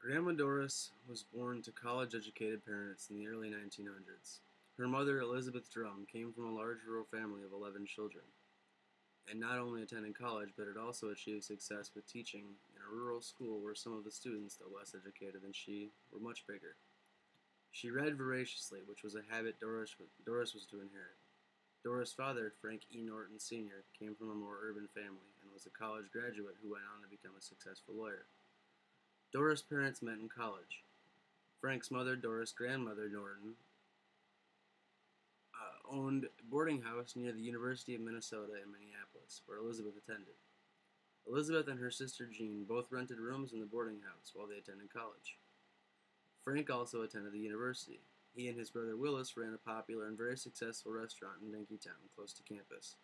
Grandma Doris was born to college-educated parents in the early 1900s. Her mother, Elizabeth Drum, came from a large rural family of 11 children, and not only attended college, but had also achieved success with teaching in a rural school where some of the students, though less educated than she, were much bigger. She read voraciously, which was a habit Doris was to inherit. Doris' father, Frank E. Norton Sr., came from a more urban family and was a college graduate who went on to become a successful lawyer. Doris' parents met in college. Frank's mother, Doris' grandmother, Norton, owned a boarding house near the University of Minnesota in Minneapolis, where Elizabeth attended. Elizabeth and her sister Jean both rented rooms in the boarding house while they attended college. Frank also attended the university. He and his brother Willis ran a popular and very successful restaurant in Dinkytown, close to campus.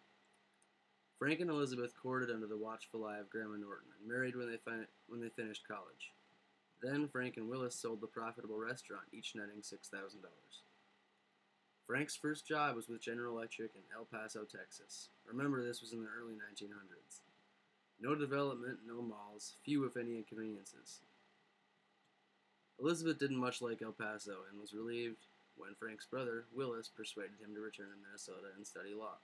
Frank and Elizabeth courted under the watchful eye of Grandma Norton and married when they finished college. Then Frank and Willis sold the profitable restaurant, each netting $6,000. Frank's first job was with General Electric in El Paso, Texas. Remember, this was in the early 1900s. No development, no malls, few if any inconveniences. Elizabeth didn't much like El Paso and was relieved when Frank's brother, Willis, persuaded him to return to Minnesota and study law.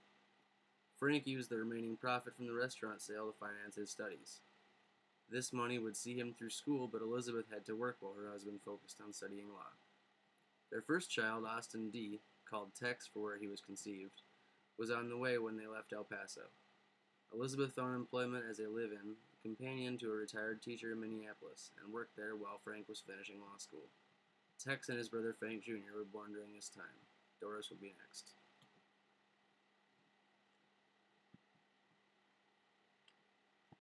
Frank used the remaining profit from the restaurant sale to finance his studies. This money would see him through school, but Elizabeth had to work while her husband focused on studying law. Their first child, Austin D., called Tex for where he was conceived, was on the way when they left El Paso. Elizabeth found employment as a live-in companion to a retired teacher in Minneapolis and worked there while Frank was finishing law school. Tex and his brother Frank Jr. were born during this time. Doris will be next.